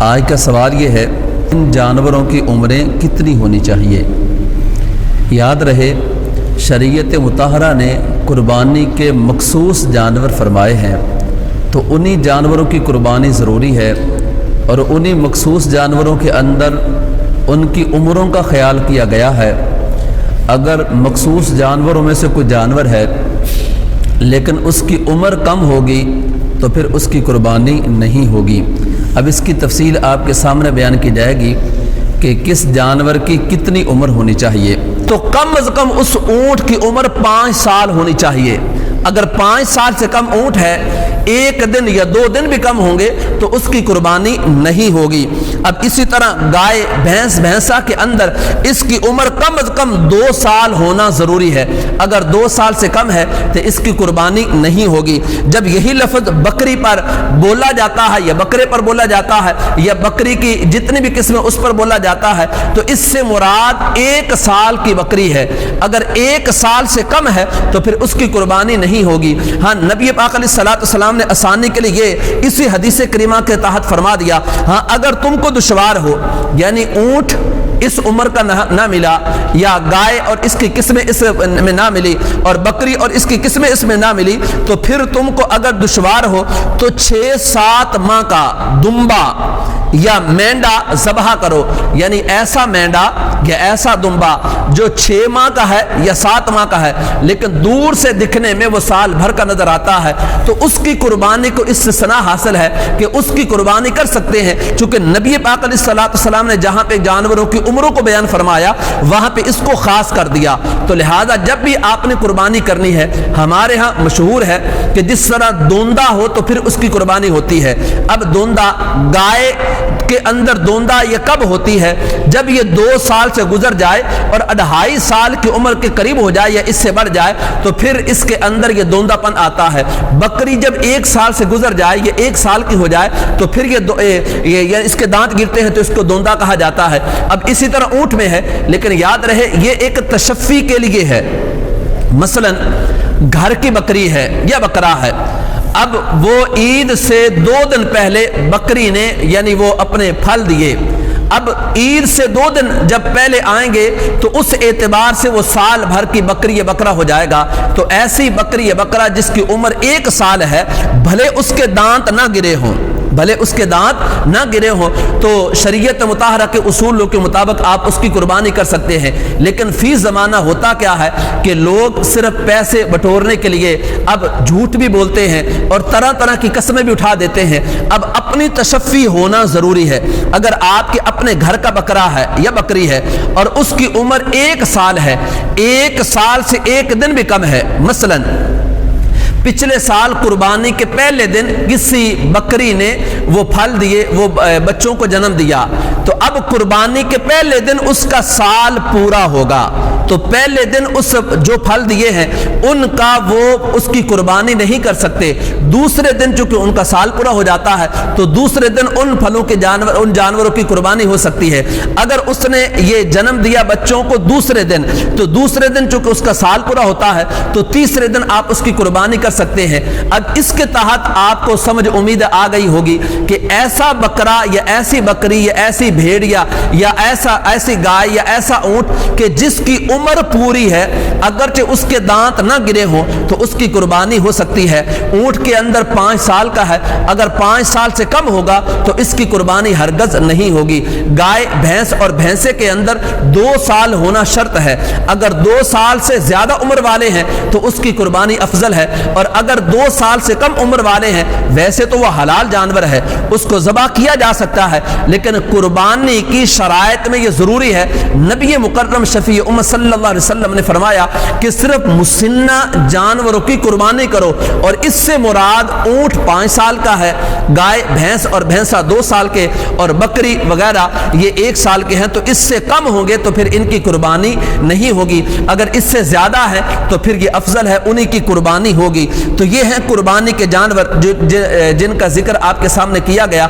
آج کا سوال یہ ہے، ان جانوروں کی عمریں کتنی ہونی چاہیے؟ یاد رہے شریعت مطہرہ نے قربانی کے مخصوص جانور فرمائے ہیں، تو انہی جانوروں کی قربانی ضروری ہے، اور انہی مخصوص جانوروں کے اندر ان کی عمروں کا خیال کیا گیا ہے۔ اگر مخصوص جانوروں میں سے کوئی جانور ہے لیکن اس کی عمر کم ہوگی تو پھر اس کی قربانی نہیں ہوگی۔ اب اس کی تفصیل آپ کے سامنے بیان کی جائے گی کہ کس جانور کی کتنی عمر ہونی چاہیے۔ تو کم از کم اس اونٹ کی عمر 5 سال ہونی چاہیے۔ اگر 5 سال سے کم اونٹ ہے، 1 دن یا 2 دن بھی کم ہوں گے تو اس کی قربانی نہیں ہوگی۔ اب اسی طرح گائے بھینسا کے اندر اس کی عمر کم از کم 2 سال ہونا ضروری ہے۔ اگر 2 سال سے کم ہے تو اس کی قربانی نہیں ہوگی۔ جب یہی لفظ بکری پر بولا جاتا ہے یا بکرے پر بولا جاتا ہے یا بکری کی جتنی بھی قسمیں اس پر بولا جاتا ہے تو اس سے مراد 1 سال کی بکری ہے۔ اگر 1 سال سے کم ہے تو پھر اس کی قربانی نہیں ہوگی۔ ہاں، نبی پاک علیہ السلام نے آسانی کے لیے اسی حدیث کریمہ کے تحت فرما دیا، ہاں اگر تم کو دشوار ہو، یعنی اونٹ اس عمر کا نہ ملا، یا گائے اور اس کی قسمیں اس میں نہ ملی، اور بکری اور اس کی قسمیں اس میں نہ ملی، تو پھر تم کو اگر دشوار ہو تو 6-7 ماہ کا دمبا یا مینڈا ذبح کرو، یعنی ایسا مینڈا یا ایسا دمبا جو 6 ماہ کا ہے یا 7 ماہ کا ہے لیکن دور سے دکھنے میں وہ سال بھر کا نظر آتا ہے، تو اس کی قربانی کو استثناء حاصل ہے کہ اس کی قربانی کر سکتے ہیں، چونکہ نبی پاک علیہ السلام نے جہاں پہ جانوروں کی عمروں کو بیان فرمایا وہاں پہ اس کو خاص کر دیا۔ تو لہذا جب بھی آپ نے قربانی کرنی ہے، ہمارے ہاں مشہور ہے کہ جس طرح دوندا ہو تو پھر اس کی قربانی ہوتی ہے۔ اب دوندا گائے کے اندر دوندا یہ کب ہوتی ہے؟ جب یہ 2 سال سے گزر جائے اور 2.5 سال کی عمر کے قریب ہو جائے یا اس سے بڑھ جائے تو پھر اس کے اندر یہ دوندا پن آتا ہے۔ بکری جب 1 سال سے گزر جائے، یہ 1 سال کی ہو جائے تو پھر یہ اس کے دانت گرتے ہیں تو اس کو دوندا کہا جاتا ہے۔ اب اسی طرح اونٹ میں ہے، لیکن یاد رہے یہ ایک تشفی کے لیے ہے۔ مثلا گھر کی بکری ہے یا بکرا ہے، اب وہ عید سے 2 دن پہلے بکری نے یعنی وہ اپنے پھل دیے، اب عید سے 2 دن جب پہلے آئیں گے تو اس اعتبار سے وہ سال بھر کی بکری یا بکرا ہو جائے گا۔ تو ایسی بکری یا بکرا جس کی عمر 1 سال ہے، بھلے اس کے دانت نہ گرے ہوں، نہ گرے ہوں تو شریعت مطہرہ کے اصولوں کے مطابق آپ اس کی قربانی کر سکتے ہیں۔ لیکن فی زمانہ ہوتا کیا ہے کہ لوگ صرف پیسے بٹورنے کے لیے اب جھوٹ بھی بولتے ہیں اور طرح طرح کی قسمیں بھی اٹھا دیتے ہیں۔ اب اپنی تشفی ہونا ضروری ہے۔ اگر آپ کے اپنے گھر کا بکرا ہے یا بکری ہے اور اس کی عمر 1 سال ہے، 1 سال سے 1 دن بھی کم ہے، مثلاً پچھلے سال قربانی کے پہلے دن کسی بکری نے وہ پھل دیے، وہ بچوں کو جنم دیا، تو اب قربانی کے پہلے دن اس کا سال پورا ہوگا، تو پہلے دن اس جو پھل دیے ہیں ان کا وہ اس کی قربانی نہیں کر سکتے۔ دوسرے دن چونکہ ان کا سال پورا ہو جاتا ہے تو دوسرے دن ان پھلوں کے ان جانوروں کی قربانی ہو سکتی ہے۔ اگر اس نے یہ جنم دیا بچوں کو دوسرے دن، تو دوسرے دن چونکہ اس کا سال پورا ہوتا ہے تو تیسرے دن آپ اس کی قربانی کر سکتے ہیں۔ اب اس کے تحت آپ کو سمجھ امید آ گئی ہوگی کہ ایسا بکرا یا ایسی بکری یا ایسی بھیڑیا یا ایسی گائے یا ایسا اونٹ کہ جس کی عمر پوری ہے، اگرچہ اس کے دانت نہ گرے ہوں تو اس کی قربانی ہو سکتی ہے۔ اونٹ کے اندر 5 سال کا ہے، اگر 5 سال سے کم ہوگا تو اس کی قربانی ہرگز نہیں ہوگی۔ گائے بھینس اور بھینسے کے اندر 2 سال ہونا شرط ہے، اگر 2 سال سے زیادہ عمر والے ہیں تو اس کی قربانی افضل ہے، اور اگر 2 سال سے کم عمر والے ہیں ویسے تو وہ حلال جانور ہے، اس کو ذبح کیا جا سکتا ہے، لیکن قربانی کی شرائط میں یہ ضروری ہے۔ نبی مکرم شفیع امت صلی اللہ علیہ وسلم نے فرمایا کہ صرف مسنہ جانوروں کی قربانی کرو، اور اس سے مراد اونٹ 5 سال کا ہے، گائے بھینس اور بھینسا 2 سال کے، اور بکری وغیرہ یہ 1 سال کے ہیں، تو اس سے کم ہوں گے تو پھر ان کی قربانی نہیں ہوگی، اگر اس سے زیادہ ہے تو پھر یہ افضل ہے، انہی کی قربانی ہوگی۔ تو یہ ہیں قربانی کے جانور جن کا ذکر آپ کے سامنے کیا گیا۔